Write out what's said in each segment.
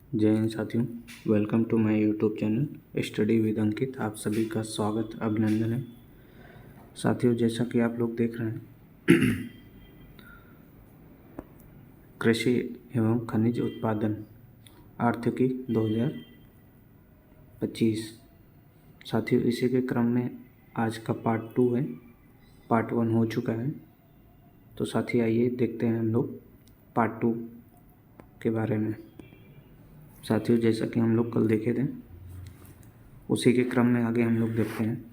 जय हिंद साथियों। Welcome to my YouTube channel study with Ankit. आप सभी का स्वागत अभिनंदन है। साथियों, जैसा कि आप लोग देख रहे हैं कृषि एवं खनिज उत्पादन आर्थिकी 2025। साथियों, इसी के क्रम में आज का पार्ट 2 है। पार्ट 1 हो चुका है। तो साथी आइए देखते हैं हम लोग पार्ट 2 के बारे में। साथियों, जैसा कि हम लोग कल देखे थे उसी के क्रम में आगे हम लोग देखते हैं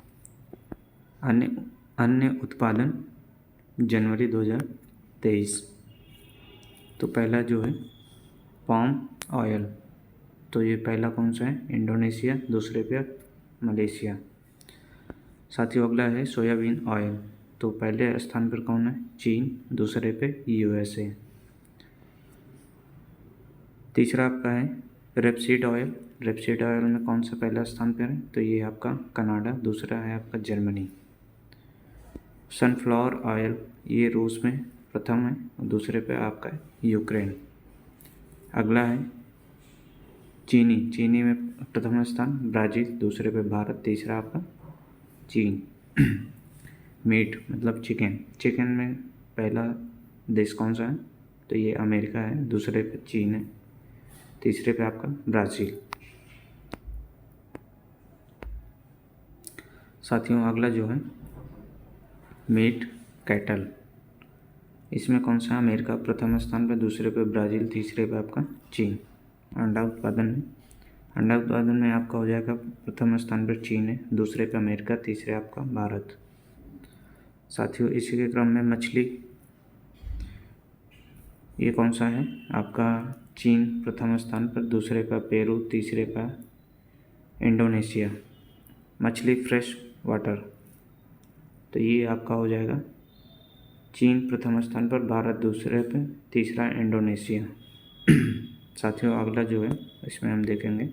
अन्य अन्य उत्पादन जनवरी 2023। तो पहला जो है पाम ऑयल, तो ये पहला कौन सा है? इंडोनेशिया। दूसरे पे मलेशिया। साथियों, अगला है सोयाबीन ऑयल, तो पहले स्थान पर कौन है? चीन। दूसरे पे यूएसए। तीसरा आपका है रेपसीड ऑयल। रेपसीड ऑयल में कौन सा पहला स्थान पर है? तो ये आपका कनाडा। दूसरा है आपका जर्मनी। सनफ्लावर ऑयल, ये रूस में प्रथम है और दूसरे पे आपका है यूक्रेन। अगला है चीनी। चीनी में प्रथम स्थान ब्राज़ील। दूसरे पे भारत। तीसरा आपका चीन। मीट मतलब चिकन। चिकन में पहला देश कौन सा है? तो ये अमेरिका है। दूसरे पे चीन है। तीसरे पे आपका ब्राज़ील। साथियों, अगला जो है मीट कैटल, इसमें कौन सा? अमेरिका प्रथम स्थान पर। दूसरे पे ब्राज़ील। तीसरे पे आपका चीन। अंडा उत्पादन में अंडा उत्पादन में आपका हो जाएगा प्रथम स्थान पर चीन है। दूसरे पे अमेरिका। तीसरे आपका भारत। साथियों, इसी के क्रम में मछली, ये कौन सा है? आपका चीन प्रथम स्थान पर। दूसरे पर पेरू। तीसरे पर इंडोनेशिया। मछली फ्रेश वाटर, तो ये आपका हो जाएगा चीन प्रथम स्थान पर। भारत दूसरे पे। तीसरा इंडोनेशिया। साथियों, अगला जो है इसमें हम देखेंगे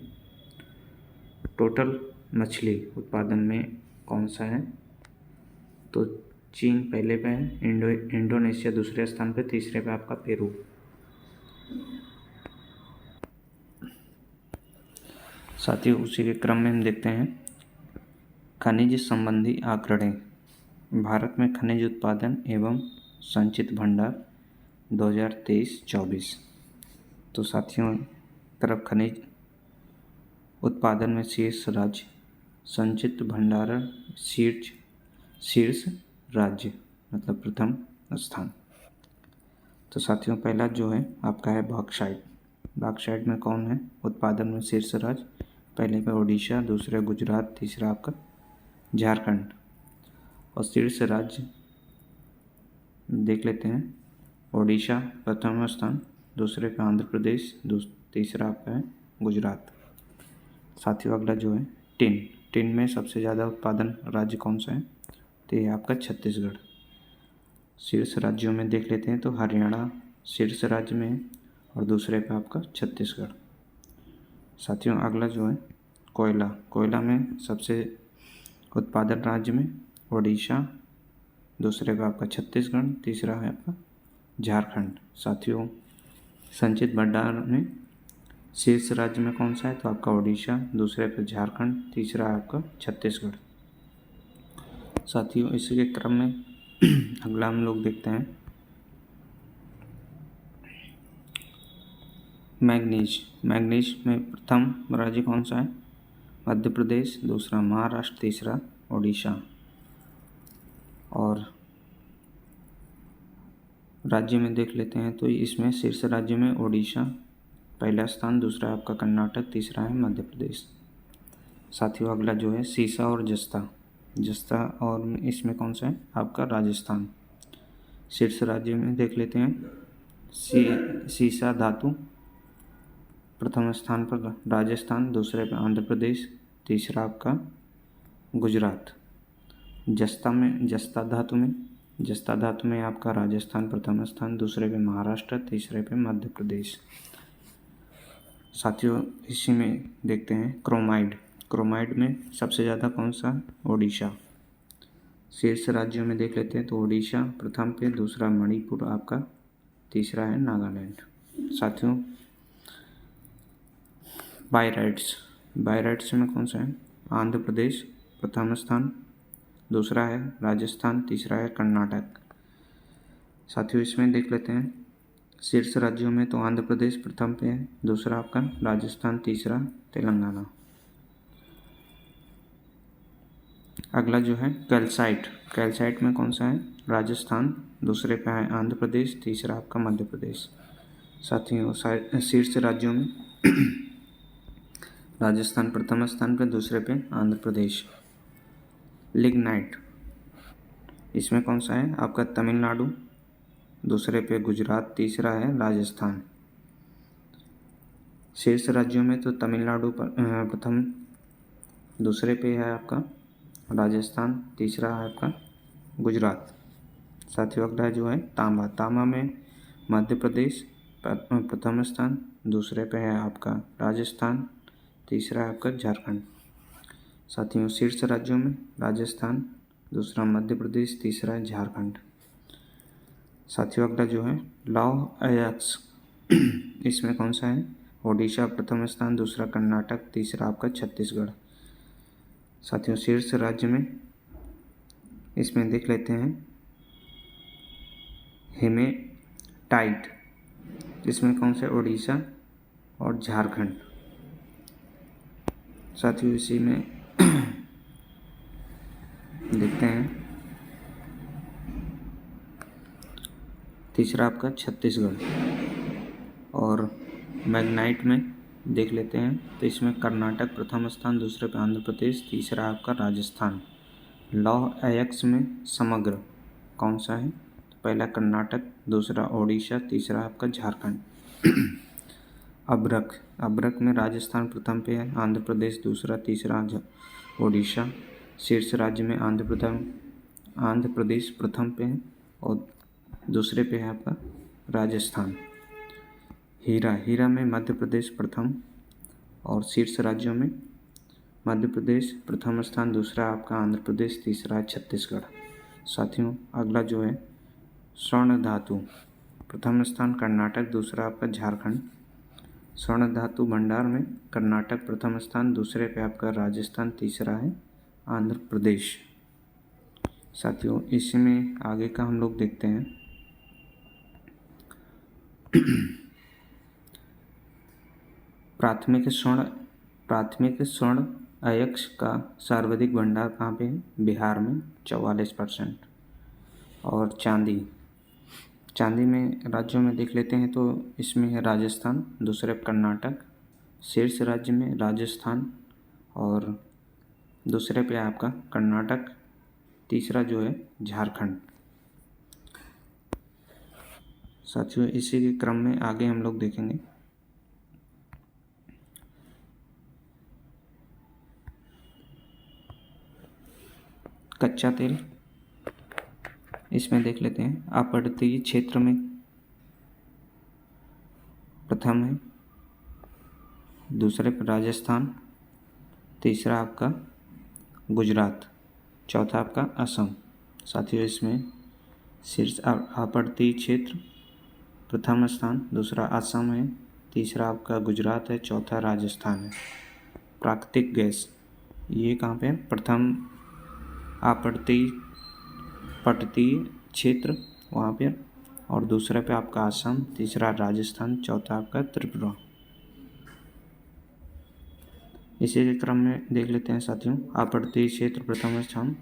टोटल मछली उत्पादन में कौन सा है? तो चीन पहले पे है। इंडोनेशिया दूसरे स्थान पे। तीसरे पे आपका पेरू। साथियों, उसी के क्रम में हम देखते हैं खनिज संबंधी आंकड़े। भारत में खनिज उत्पादन एवं संचित भंडार 2023-24। तो साथियों, तरफ खनिज उत्पादन में शीर्ष राज्य, संचित भंडारण शीर्ष राज्य मतलब प्रथम स्थान। तो साथियों, पहला जो है आपका है बॉक्साइट। बॉक्साइट में कौन है उत्पादन में शीर्ष राज्य? पहले पे ओडिशा। दूसरा गुजरात। तीसरा आपका झारखंड। और शीर्ष राज्य देख लेते हैं। ओडिशा प्रथम स्थान। दूसरे पे आंध्र प्रदेश। तीसरा आपका है गुजरात। साथियों, अगला जो है टिन। टिन में सबसे ज़्यादा उत्पादन राज्य कौन सा है? तो ये आपका छत्तीसगढ़। शीर्ष राज्यों में देख लेते हैं तो हरियाणा शीर्ष राज्य में है और दूसरे पे आपका छत्तीसगढ़। साथियों, अगला जो है कोयला। कोयला में सबसे उत्पादन राज्य में ओडिशा। दूसरे पे आपका छत्तीसगढ़। तीसरा है आपका झारखंड। साथियों, संचित भंडार में शीर्ष राज्य में कौन सा है? तो आपका ओडिशा। दूसरे पे झारखंड। तीसरा आपका छत्तीसगढ़। साथियों, इसी के क्रम में अगला हम लोग देखते हैं मैग्नीज। मैग्नीज में प्रथम राज्य कौन सा है? मध्य प्रदेश। दूसरा महाराष्ट्र। तीसरा ओडिशा। और राज्य में देख लेते हैं तो इसमें शीर्ष राज्य में ओडिशा पहला स्थान। दूसरा आपका कर्नाटक। तीसरा है मध्य प्रदेश। साथियों, अगला जो है सीसा और जस्ता। जस्ता और इसमें कौन सा है? आपका राजस्थान। शीर्ष राज्य में देख लेते हैं सीसा धातु प्रथम स्थान पर राजस्थान। दूसरे पे आंध्र प्रदेश। तीसरा आपका गुजरात। जस्ता धातु में आपका राजस्थान प्रथम स्थान। दूसरे पे महाराष्ट्र। तीसरे पे मध्य प्रदेश। साथियों, इसी में देखते हैं क्रोमाइड। क्रोमाइड में सबसे ज़्यादा कौन सा? ओडिशा। शीर्ष राज्यों में देख लेते हैं तो ओडिशा प्रथम पे। दूसरा मणिपुर आपका। तीसरा है नागालैंड। साथियों, बाय राइट्स में कौन सा है? आंध्र प्रदेश प्रथम स्थान, दूसरा है राजस्थान, तीसरा है कर्नाटक। साथियों इसमें देख लेते हैं शीर्ष राज्यों में, तो आंध्र प्रदेश प्रथम पे है, दूसरा आपका राजस्थान, तीसरा तेलंगाना। अगला जो है कैल्साइट में कौन सा है? राजस्थान, दूसरे पे है आंध्र प्रदेश, तीसरा आपका मध्य प्रदेश। साथियों शीर्ष राज्यों में राजस्थान प्रथम स्थान पे, दूसरे पे आंध्र प्रदेश। लिग्नाइट, इसमें कौन सा है? आपका तमिलनाडु, दूसरे पे गुजरात, तीसरा है राजस्थान। शीर्ष राज्यों में तो तमिलनाडु प्रथम, दूसरे पे है आपका राजस्थान, तीसरा है आपका गुजरात। साथियों अगला जो है तांबा में मध्य प्रदेश प्रथम स्थान, दूसरे पे है आपका राजस्थान, तीसरा है आपका झारखंड। साथियों शीर्ष राज्यों में राजस्थान, दूसरा मध्य प्रदेश, तीसरा है झारखंड। साथियों अगला जो है लौह अयस्क, इसमें कौन सा है? ओडिशा प्रथम स्थान, दूसरा कर्नाटक, तीसरा आपका छत्तीसगढ़। साथियों शीर्ष राज्य में इसमें देख लेते हैं हेमेटाइट, इसमें कौन सा? ओडिशा और झारखंड। साथियों इसी में देखते हैं तीसरा आपका छत्तीसगढ़। और मैग्नाइट में देख लेते हैं, तो इसमें कर्नाटक प्रथम स्थान, दूसरे पे आंध्र प्रदेश, तीसरा आपका राजस्थान। लौह अयस्क में समग्र कौन सा है? तो पहला कर्नाटक, दूसरा ओडिशा, तीसरा आपका झारखंड। अभ्रक में राजस्थान प्रथम पे है, आंध्र प्रदेश दूसरा, तीसरा ओडिशा। शीर्ष राज्य में आंध्र प्रदेश प्रथम पे है और दूसरे पे है आपका राजस्थान। हीरा में मध्य प्रदेश प्रथम और शीर्ष राज्यों में मध्य प्रदेश प्रथम स्थान, दूसरा आपका आंध्र प्रदेश, तीसरा है छत्तीसगढ़। साथियों अगला जो है स्वर्ण धातु, प्रथम स्थान कर्नाटक, दूसरा आपका झारखंड। स्वर्ण धातु भंडार में कर्नाटक प्रथम स्थान, दूसरे पे आपका राजस्थान, तीसरा है आंध्र प्रदेश। साथियों इसी में आगे का हम लोग देखते हैं प्राथमिक स्वर्ण अयस्क का सर्वाधिक भंडार कहाँ पे है? बिहार में 44%। और चांदी में राज्यों में देख लेते हैं, तो इसमें है राजस्थान, दूसरे कर्नाटक, शीर्ष राज्य में राजस्थान और दूसरे पे आपका कर्नाटक, तीसरा जो है झारखंड। साथियों इसी के क्रम में आगे हम लोग देखेंगे कच्चा तेल। इसमें देख लेते हैं आपूर्ति क्षेत्र में प्रथम है, दूसरे पर राजस्थान, तीसरा आपका गुजरात, चौथा आपका असम। साथियों इसमें शीर्ष आपूर्ति क्षेत्र प्रथम स्थान, दूसरा असम है, तीसरा आपका गुजरात है, चौथा राजस्थान है। प्राकृतिक गैस ये कहाँ पे है? प्रथम पटती क्षेत्र वहाँ पे, और दूसरे पे आपका असम, तीसरा राजस्थान, चौथा आपका त्रिपुरा। इसी के क्रम में देख लेते हैं साथियों आपूर्ति क्षेत्र प्रथम स्थान,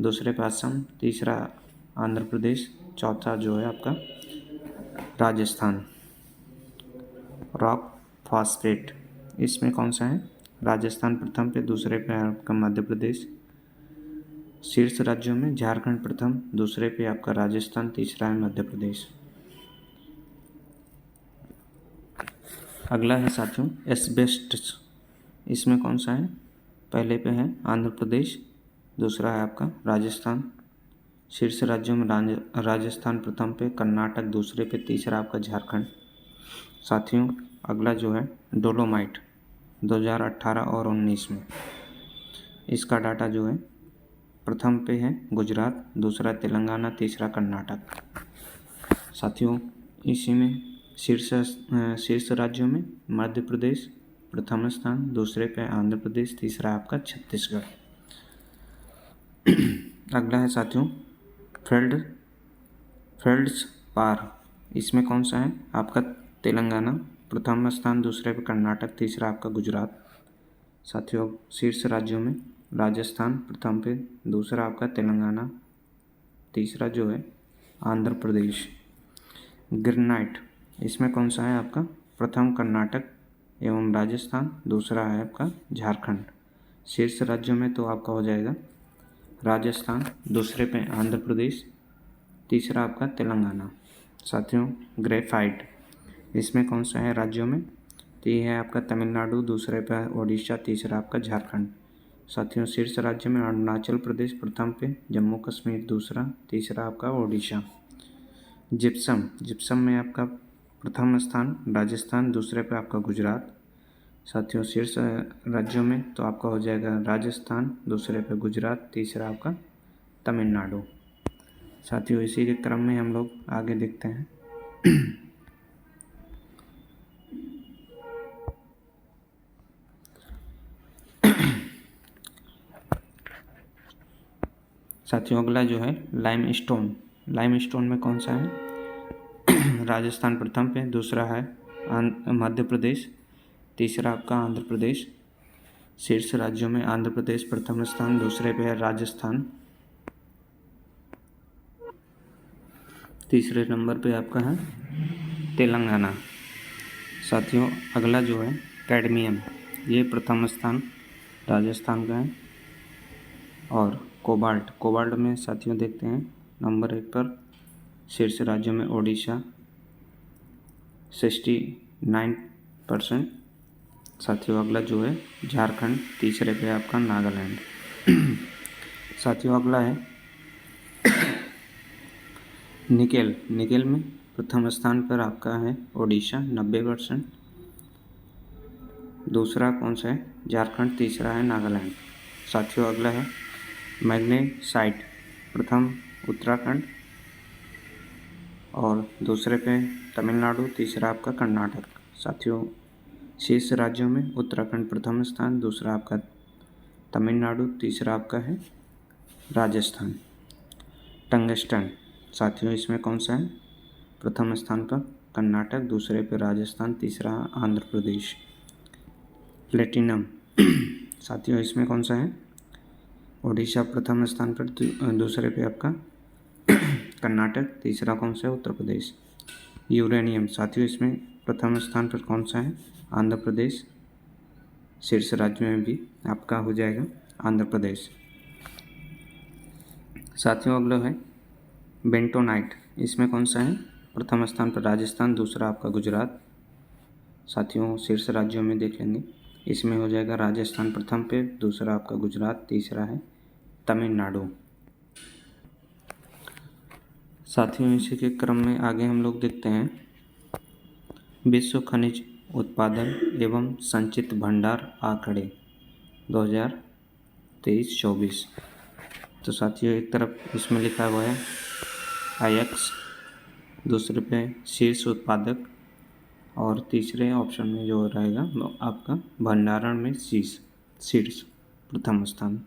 दूसरे पे असम, तीसरा आंध्र प्रदेश, चौथा जो है आपका राजस्थान। रॉक फॉस्फेट इसमें कौन सा है? राजस्थान प्रथम पे, दूसरे पे आपका मध्य प्रदेश। शीर्ष राज्यों में झारखंड प्रथम, दूसरे पे आपका राजस्थान, तीसरा है मध्य प्रदेश। अगला है साथियों एस्बेस्टस, इसमें कौन सा है? पहले पे है आंध्र प्रदेश, दूसरा है आपका राजस्थान। शीर्ष राज्यों में राजस्थान प्रथम पे, कर्नाटक दूसरे पे, तीसरा आपका झारखंड। साथियों अगला जो है डोलोमाइट 2018 और 19 में, इसका डाटा जो है प्रथम पे है गुजरात, दूसरा तेलंगाना, तीसरा कर्नाटक। साथियों इसी में शीर्ष राज्यों में मध्य प्रदेश, प्रथम स्थान, दूसरे पे आंध्र प्रदेश, तीसरा आपका छत्तीसगढ़। अगला है साथियों फेल्ड्स पार, इसमें कौन सा है आपका तेलंगाना, प्रथम स्थान, दूसरे पे कर्नाटक, तीसरा आपका गुजरात। साथियों शीर्ष राज्यों में राजस्थान प्रथम पे, दूसरा आपका तेलंगाना, तीसरा जो है आंध्र प्रदेश। ग्रेनाइट, इसमें कौन सा है आपका प्रथम कर्नाटक एवं राजस्थान, दूसरा है आपका झारखंड। शीर्ष राज्यों में तो आपका हो जाएगा राजस्थान, दूसरे पे आंध्र प्रदेश, तीसरा आपका तेलंगाना। साथियों ग्रेफाइट, इसमें कौन सा है राज्यों में, तो ये है आपका तमिलनाडु, दूसरे पे ओडिशा, तीसरा आपका झारखंड। साथियों शीर्ष राज्य में अरुणाचल प्रदेश प्रथम पे, जम्मू कश्मीर दूसरा, तीसरा आपका ओडिशा। जिप्सम में आपका प्रथम स्थान राजस्थान, दूसरे पे आपका गुजरात। साथियों शीर्ष राज्यों में तो आपका हो जाएगा राजस्थान, दूसरे पे गुजरात, तीसरा आपका तमिलनाडु। साथियों इसी के क्रम में हम लोग आगे देखते हैं। साथियों अगला जो है लाइमस्टोन में कौन सा है राजस्थान प्रथम पे, दूसरा है मध्य प्रदेश, तीसरा आपका आंध्र प्रदेश। शीर्ष राज्यों में आंध्र प्रदेश प्रथम स्थान, दूसरे पे है राजस्थान, तीसरे नंबर पे आपका है तेलंगाना। साथियों अगला जो है कैडमियम, ये प्रथम स्थान राजस्थान का है। और कोबाल्ट में साथियों देखते हैं नंबर 1 पर शीर्ष राज्यों में ओडिशा 69%। साथियों अगला जो है झारखंड, तीसरे पे आपका नागालैंड। साथियों अगला है निकेल में प्रथम स्थान पर आपका है ओडिशा 90%, दूसरा कौन सा है झारखंड, तीसरा है नागालैंड। साथियों अगला है मैग्नेसाइट, प्रथम उत्तराखंड और दूसरे पे तमिलनाडु, तीसरा आपका कर्नाटक। साथियों शेष राज्यों में उत्तराखंड प्रथम स्थान, दूसरा आपका तमिलनाडु, तीसरा आपका है राजस्थान। टंगस्टन, साथियों इसमें कौन सा है प्रथम स्थान पर कर्नाटक, दूसरे पे राजस्थान, तीसरा आंध्र प्रदेश। प्लेटिनम साथियों इसमें कौन सा है ओडिशा प्रथम स्थान पर, दूसरे पे आपका कर्नाटक, तीसरा कौन सा है उत्तर प्रदेश। यूरेनियम साथियों इसमें प्रथम स्थान पर कौन सा है आंध्र प्रदेश, शीर्ष राज्य में भी आपका हो जाएगा आंध्र प्रदेश। साथियों अगला है बेंटोनाइट, इसमें कौन सा है प्रथम स्थान पर राजस्थान, दूसरा आपका गुजरात। साथियों शीर्ष राज्यों में देख लेंगे, इसमें हो जाएगा राजस्थान प्रथम पे, दूसरा आपका गुजरात, तीसरा है तमिलनाडु। साथियों इसी के क्रम में आगे हम लोग देखते हैं विश्व खनिज उत्पादन एवं संचित भंडार आंकड़े 2023-24। तो साथियों एक तरफ इसमें लिखा हुआ है आईएक्स, दूसरे पे शीर्ष उत्पादक और तीसरे ऑप्शन में जो रहेगा आपका भंडारण में शीर्ष प्रथम स्थान।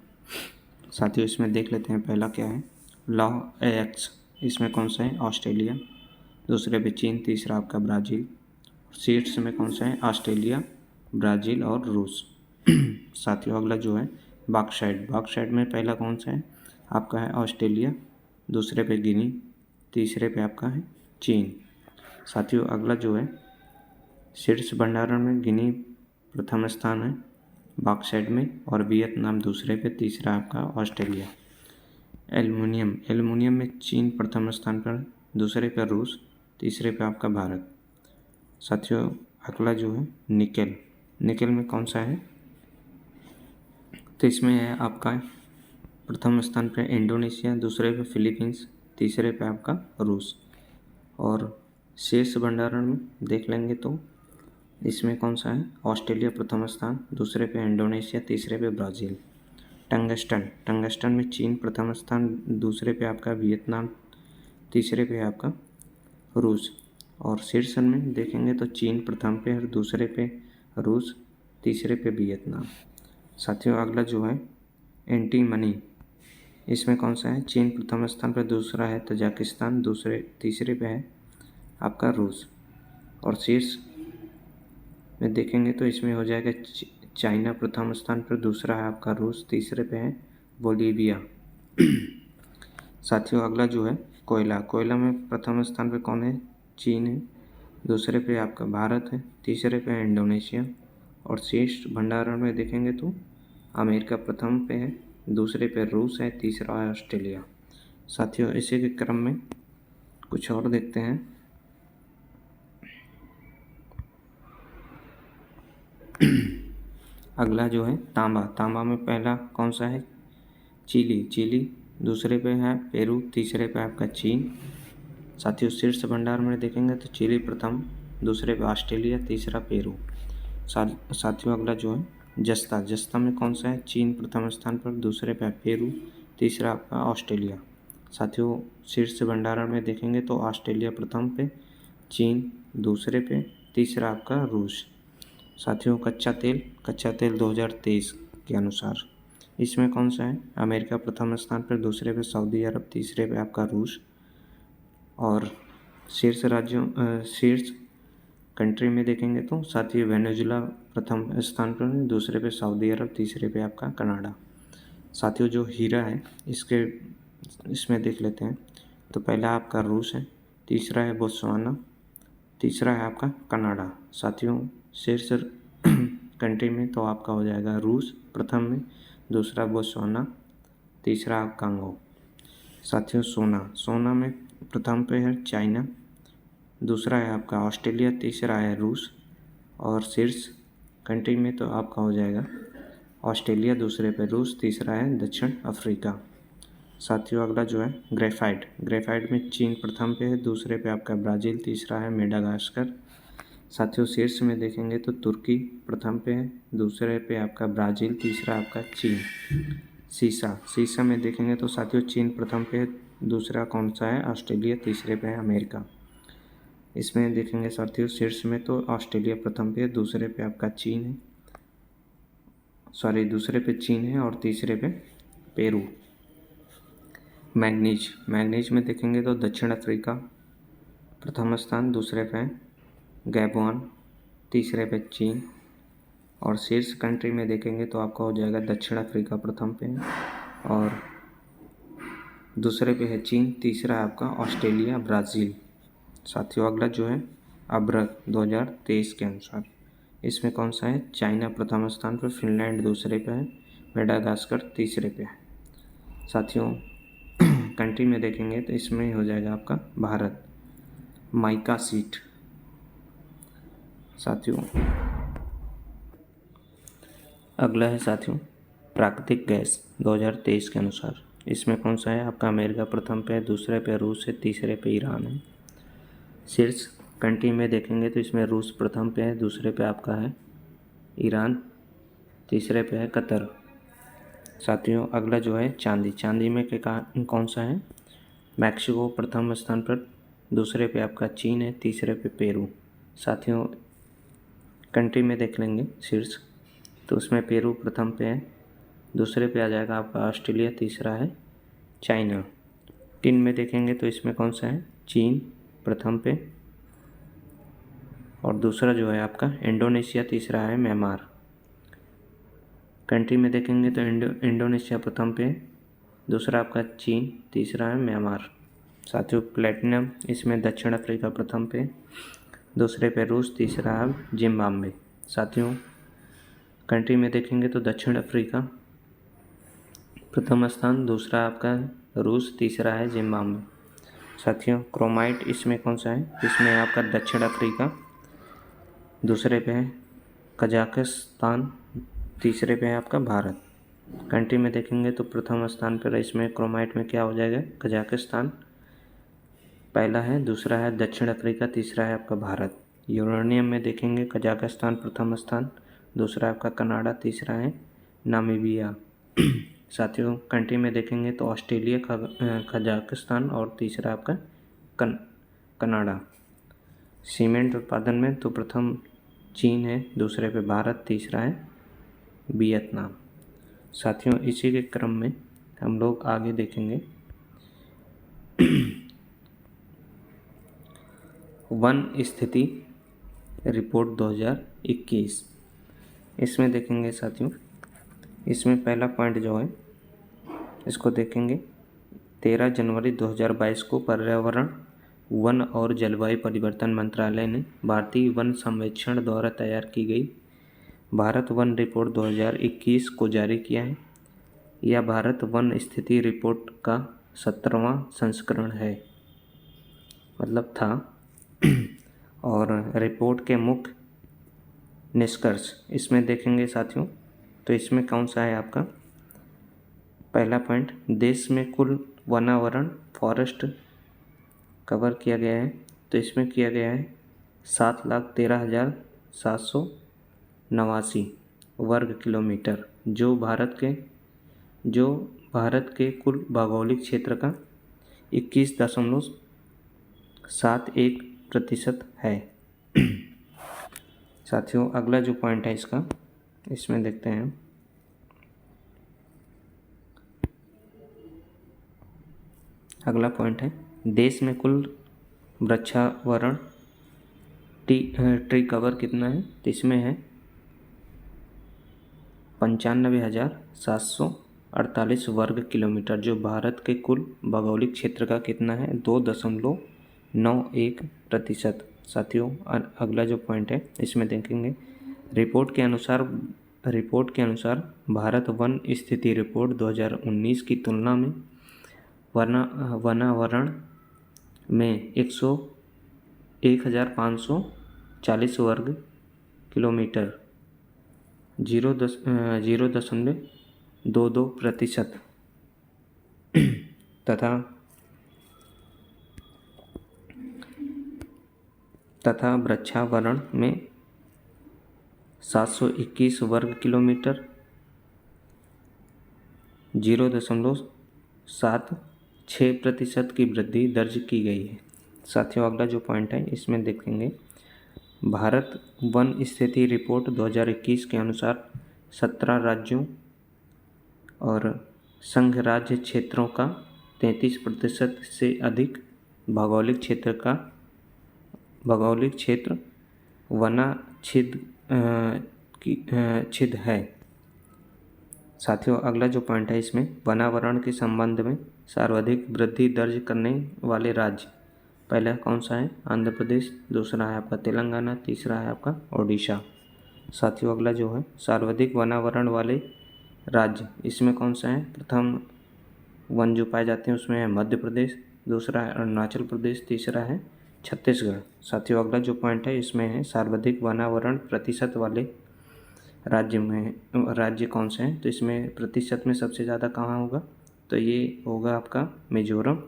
साथियों इसमें देख लेते हैं पहला क्या है लॉ एक्स, इसमें कौन सा है ऑस्ट्रेलिया, दूसरे पे चीन, तीसरा आपका ब्राज़ील। शीर्ष में कौन सा है ऑस्ट्रेलिया, ब्राज़ील और रूस। साथियों अगला जो है बॉक्साइट में पहला कौन सा है आपका है ऑस्ट्रेलिया, दूसरे पे गिनी, तीसरे पे आपका है चीन। साथियों अगला जो है शीर्ष भंडारण में गिनी प्रथम स्थान है बॉक्साइट में, और वियतनाम दूसरे पे, तीसरा आपका ऑस्ट्रेलिया। एल्युमिनियम में चीन प्रथम स्थान पर, दूसरे पे रूस, तीसरे पे आपका भारत। साथियों अगला जो है निकेल में कौन सा है तो इसमें है आपका प्रथम स्थान पे इंडोनेशिया, दूसरे पे फिलीपींस, तीसरे पे आपका रूस। और शेष भंडारण में देख लेंगे तो इसमें कौन सा है ऑस्ट्रेलिया प्रथम स्थान, दूसरे पे इंडोनेशिया, तीसरे पे ब्राज़ील। टंगस्टन में चीन प्रथम स्थान, दूसरे पे आपका वियतनाम, तीसरे पे आपका रूस। और शीर्ष में देखेंगे तो चीन प्रथम पे और दूसरे पे रूस, तीसरे पे वियतनाम। साथियों अगला जो है एंटी मनी, इसमें कौन सा है? चीन प्रथम स्थान पर, दूसरा है तजाकिस्तान, तीसरे पे है आपका रूस। और शीर्ष में देखेंगे तो इसमें हो जाएगा चाइना प्रथम स्थान पर, दूसरा है आपका रूस, तीसरे पे है बोलीविया। साथियों अगला जो है कोयला में प्रथम स्थान पे कौन है? चीन है, दूसरे पे आपका भारत है, तीसरे पे है इंडोनेशिया। और शीर्ष भंडारण में देखेंगे तो अमेरिका प्रथम पे है, दूसरे पे रूस है, तीसरा है ऑस्ट्रेलिया। साथियों इसी के क्रम में कुछ और देखते हैं। अगला जो है तांबा में पहला कौन सा है? चिली, दूसरे पे है पेरू, तीसरे पे आपका चीन। साथियों शीर्ष भंडार में देखेंगे तो चिली प्रथम, दूसरे पे ऑस्ट्रेलिया, तीसरा पेरू। साथियों अगला जो है जस्ता में कौन सा है? चीन प्रथम स्थान पर, दूसरे पे पेरू, तीसरा आपका ऑस्ट्रेलिया। साथियों शीर्ष भंडारण में देखेंगे तो ऑस्ट्रेलिया प्रथम पे, चीन दूसरे पे, तीसरा आपका रूस। साथियों कच्चा तेल 2023 के अनुसार इसमें कौन सा है? अमेरिका प्रथम स्थान पर, दूसरे पे सऊदी अरब, तीसरे पे आपका रूस। और शीर्ष कंट्री में देखेंगे तो साथियों वेनेजुला प्रथम स्थान पर, दूसरे पे सऊदी अरब, तीसरे पे आपका कनाडा। साथियों जो हीरा है इसमें देख लेते हैं तो पहला आपका रूस है, तीसरा है बोत्सवाना, तीसरा है आपका कनाडा। साथियों शीर्ष कंट्री में तो आपका हो जाएगा रूस प्रथम में, दूसरा बोत्सवाना, तीसरा कांगो। साथियों सोना में प्रथम पे है चाइना, दूसरा है आपका ऑस्ट्रेलिया, तीसरा है रूस। और शीर्ष कंट्री में तो आपका हो जाएगा ऑस्ट्रेलिया, दूसरे पे रूस, तीसरा है दक्षिण अफ्रीका। साथियों अगला जो है ग्रेफाइट में चीन प्रथम पे है, दूसरे पे आपका ब्राज़ील, तीसरा है मेडागास्कर। साथियों शीर्ष में देखेंगे तो तुर्की प्रथम पे है, दूसरे पे आपका ब्राज़ील, तीसरा आपका चीन। सीसा में देखेंगे तो साथियों चीन प्रथम पे है, दूसरा कौन सा है? ऑस्ट्रेलिया, तीसरे पे है अमेरिका। इसमें देखेंगे साथियों शीर्ष में तो ऑस्ट्रेलिया प्रथम पे है, दूसरे पे आपका दूसरे पे चीन है और तीसरे पे पेरू। मैग्नीज में देखेंगे तो दक्षिण अफ्रीका प्रथम स्थान, दूसरे पे गैबोन, तीसरे पे चीन। और शीर्ष कंट्री में देखेंगे तो आपका हो जाएगा दक्षिण अफ्रीका प्रथम पे और दूसरे पे है चीन, तीसरा आपका ऑस्ट्रेलिया, ब्राज़ील। साथियों अगला जो है अब्रक 2023 के अनुसार इसमें कौन सा है? चाइना प्रथम स्थान पर, फिनलैंड दूसरे पे है, मेडागास्कर तीसरे पे है। साथियों कंट्री में देखेंगे तो इसमें हो जाएगा आपका भारत, माइका सीट। साथियों अगला है साथियों प्राकृतिक गैस 2023 के अनुसार इसमें कौन सा है? आपका अमेरिका प्रथम पे है, दूसरे पे रूस है, तीसरे पे ईरान है। शीर्ष कंट्री में देखेंगे तो इसमें रूस प्रथम पे है, दूसरे पे आपका है ईरान, तीसरे पे है कतर। साथियों अगला जो है चांदी में कौन सा है? मैक्सिको प्रथम स्थान पर, दूसरे पे आपका चीन है, तीसरे पे पेरू। साथियों कंट्री में देख लेंगे शीर्ष तो उसमें पेरू प्रथम पे है, दूसरे पे आ जाएगा आपका ऑस्ट्रेलिया, तीसरा है चाइना। टिन में देखेंगे तो इसमें कौन सा है? चीन प्रथम पे और दूसरा जो है आपका इंडोनेशिया, तीसरा है म्यांमार। कंट्री में देखेंगे तो इंडोनेशिया प्रथम पे, दूसरा आपका चीन, तीसरा है म्यांमार। साथियों प्लेटिनम इसमें दक्षिण अफ्रीका प्रथम पे, दूसरे पे रूस, तीसरा है जिम्बाब्वे। साथियों कंट्री में देखेंगे तो दक्षिण अफ्रीका प्रथम स्थान, दूसरा आपका रूस, तीसरा है जिम्बाब्वे। साथियों क्रोमाइट इसमें कौन सा है? इसमें आपका दक्षिण अफ्रीका, दूसरे पे है कजाकिस्तान, तीसरे पे है आपका भारत। कंट्री में देखेंगे तो प्रथम स्थान पर इसमें क्रोमाइट में क्या हो जाएगा? कजाकिस्तान पहला है, दूसरा है दक्षिण अफ्रीका, तीसरा है आपका भारत। यूरेनियम में देखेंगे कजाकिस्तान प्रथम स्थान, दूसरा आपका कनाडा, तीसरा है नामीबिया। साथियों कंट्री में देखेंगे तो ऑस्ट्रेलिया, कजाकिस्तान और तीसरा आपका कनाडा। सीमेंट उत्पादन में तो प्रथम चीन है, दूसरे पे भारत, तीसरा है वियतनाम। साथियों, इसी के क्रम में हम लोग आगे देखेंगे वन स्थिति रिपोर्ट 2021। इसमें देखेंगे साथियों, इसमें पहला पॉइंट जो है इसको देखेंगे 13 जनवरी 2022 को पर्यावरण, वन और जलवायु परिवर्तन मंत्रालय ने भारतीय वन सर्वेक्षण द्वारा तैयार की गई भारत वन रिपोर्ट 2021 को जारी किया है। यह भारत वन स्थिति रिपोर्ट का 17वां संस्करण है, मतलब था। और रिपोर्ट के मुख्य निष्कर्ष इसमें देखेंगे साथियों, तो इसमें कौन सा है आपका पहला पॉइंट, देश में कुल वनावरण फॉरेस्ट कवर किया गया है, तो इसमें किया गया है 7,13,789 वर्ग किलोमीटर, जो भारत के कुल भौगोलिक क्षेत्र का 21.71% है। साथियों, अगला जो पॉइंट है इसका, इसमें देखते हैं अगला पॉइंट है देश में कुल वृक्षावरण ट्री कवर कितना है, तो इसमें है 95,748 वर्ग किलोमीटर, जो भारत के कुल भौगोलिक क्षेत्र का कितना है 2.91%। साथियों, अगला जो पॉइंट है इसमें देखेंगे रिपोर्ट के अनुसार भारत वन स्थिति रिपोर्ट 2019 की तुलना में वनावरण में 1,540 वर्ग किलोमीटर 0.22% तथा वृक्षावरण में 721 वर्ग किलोमीटर 0.76% की वृद्धि दर्ज की गई है। साथियों, अगला जो पॉइंट है इसमें देखेंगे भारत वन स्थिति रिपोर्ट 2021 के अनुसार 17 राज्यों और संघ राज्य क्षेत्रों का 33% से अधिक भौगोलिक क्षेत्र वनाच्छिद है। साथियों, अगला जो पॉइंट है इसमें वनावरण के संबंध में सर्वाधिक वृद्धि दर्ज करने वाले राज्य, पहला कौन सा है आंध्र प्रदेश, दूसरा है आपका तेलंगाना, तीसरा है आपका ओडिशा। साथियों, अगला जो है सर्वाधिक वनावरण वाले राज्य, इसमें कौन सा है, प्रथम वन जो पाए जाते हैं उसमें है मध्य प्रदेश, दूसरा है अरुणाचल प्रदेश, तीसरा है छत्तीसगढ़। साथियों, अगला जो पॉइंट है इसमें है सर्वाधिक वनावरण प्रतिशत वाले राज्य कौन से हैं, तो इसमें प्रतिशत में सबसे ज़्यादा कहाँ होगा, तो ये होगा आपका मिजोरम।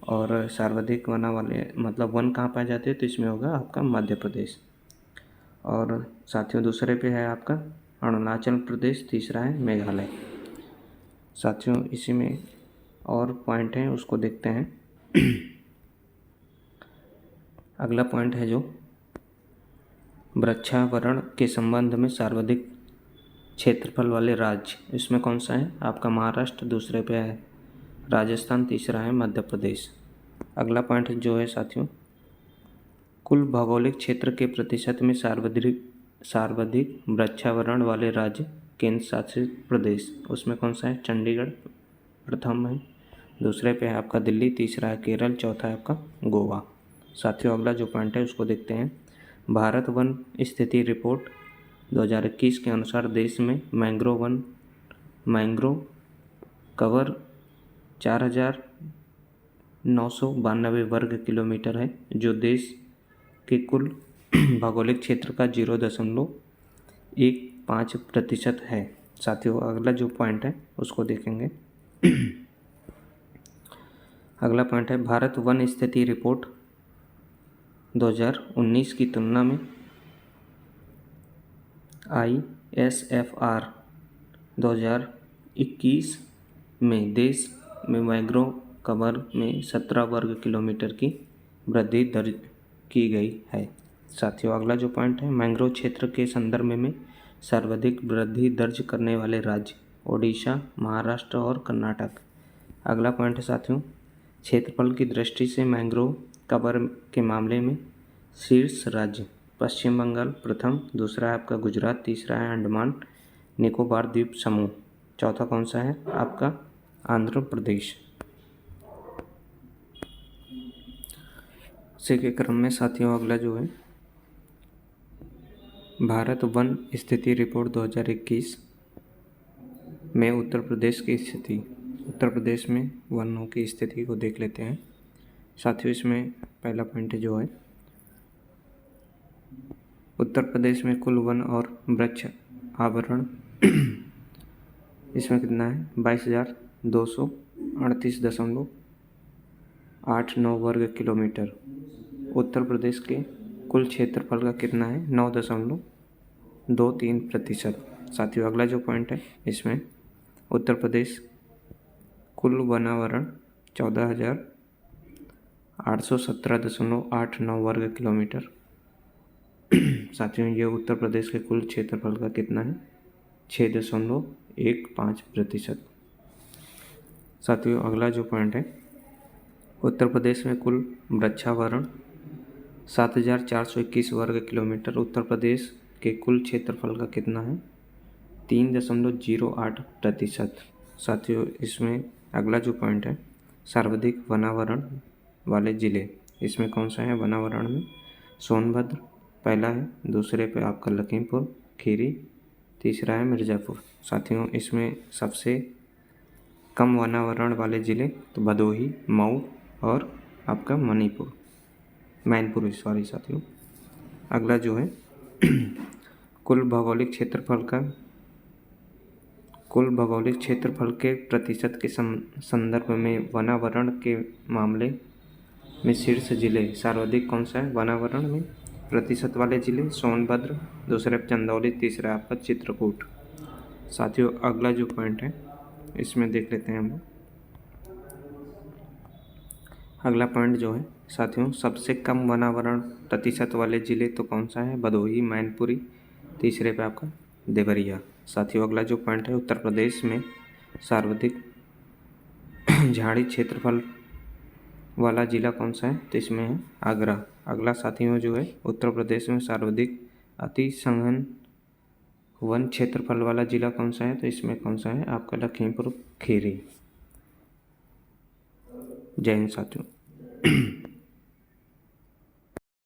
और सर्वाधिक वना वाले मतलब वन कहाँ पाए जाते हैं, तो इसमें होगा आपका मध्य प्रदेश। और साथियों, दूसरे पे है आपका अरुणाचल प्रदेश, तीसरा है मेघालय। साथियों, इसी में और पॉइंट हैं उसको देखते हैं। अगला पॉइंट है जो वृक्षावरण के संबंध में सर्वाधिक क्षेत्रफल वाले राज्य, इसमें कौन सा है आपका महाराष्ट्र, दूसरे पे है राजस्थान, तीसरा है मध्य प्रदेश। अगला पॉइंट जो है साथियों, कुल भौगोलिक क्षेत्र के प्रतिशत में सर्वाधिक वृक्षावरण वाले राज्य केंद्र शासित प्रदेश, उसमें कौन सा है चंडीगढ़ प्रथम है, दूसरे पे है आपका दिल्ली, तीसरा है केरल, चौथा है आपका गोवा। साथियों, अगला जो पॉइंट है उसको देखते हैं भारत वन स्थिति रिपोर्ट 2021 के अनुसार देश में मैंग्रोव कवर 4,992 वर्ग किलोमीटर है, जो देश के कुल भौगोलिक क्षेत्र का 0.15% है। साथियों, अगला जो पॉइंट है उसको देखेंगे। अगला पॉइंट है भारत वन स्थिति रिपोर्ट 2019 की तुलना में ISFR 2021 में देश में मैंग्रोव कवर में 17 वर्ग किलोमीटर की वृद्धि दर्ज की गई है। साथियों अगला जो पॉइंट है, मैंग्रोव क्षेत्र के संदर्भ में सर्वाधिक वृद्धि दर्ज करने वाले राज्य ओडिशा, महाराष्ट्र और कर्नाटक। अगला पॉइंट है साथियों, क्षेत्रफल की दृष्टि से मैंग्रोव कवर के मामले में शीर्ष राज्य पश्चिम बंगाल प्रथम, दूसरा है आपका गुजरात, तीसरा है अंडमान निकोबार द्वीप समूह, चौथा कौन सा है आपका आंध्र प्रदेश। इसी के क्रम में साथियों अगला जो है, भारत वन स्थिति रिपोर्ट 2021 में उत्तर प्रदेश की स्थिति। उत्तर प्रदेश में वनों की स्थिति को देख लेते हैं साथियों। इसमें पहला पॉइंट जो है, उत्तर प्रदेश में कुल वन और वृक्ष आवरण इसमें कितना है 22,238.89 वर्ग किलोमीटर। उत्तर प्रदेश के कुल क्षेत्रफल का कितना है 9.23%। साथियों अगला जो पॉइंट है, इसमें उत्तर प्रदेश कुल वनावरण 14,817.89 वर्ग किलोमीटर। साथियों ये उत्तर प्रदेश के कुल क्षेत्रफल का कितना है 6.15%। साथियों अगला जो पॉइंट है, उत्तर प्रदेश में कुल वृक्षावरण 7,421 वर्ग किलोमीटर। उत्तर प्रदेश के कुल क्षेत्रफल का कितना है 3.08%। साथियों इसमें अगला जो पॉइंट है, सर्वाधिक वनावरण वाले जिले, इसमें कौन सा है वनावरण में सोनभद्र पहला है, दूसरे पे आपका लखीमपुर खीरी, तीसरा है मिर्ज़ापुर। साथियों इसमें सबसे कम वनावरण वाले जिले तो भदोही, मऊ और आपका मैनपुरी साथियों। अगला जो है कुल भौगोलिक क्षेत्रफल के प्रतिशत के संदर्भ में वनावरण के मामले में शीर्ष जिले सर्वाधिक कौन सा है वनावरण में प्रतिशत वाले जिले सोनभद्र, दूसरे चंदौली, तीसरा आपका चित्रकूट। साथियों अगला जो पॉइंट है इसमें देख लेते हैं हम। अगला पॉइंट जो है साथियों, सबसे कम वनावरण प्रतिशत वाले जिले तो कौन सा है भदोही, मैनपुरी, तीसरे पे आपका देवरिया। साथियों अगला जो पॉइंट है, उत्तर प्रदेश में सर्वाधिक झाड़ी क्षेत्रफल वाला जिला कौन सा है तो इसमें है आगरा। अगला साथियों जो है, उत्तर प्रदेश में सर्वाधिक अति सघन वन क्षेत्रफल वाला जिला कौन सा है तो इसमें कौन सा है आपका लखीमपुर खीरी। जय हिंद साथियों।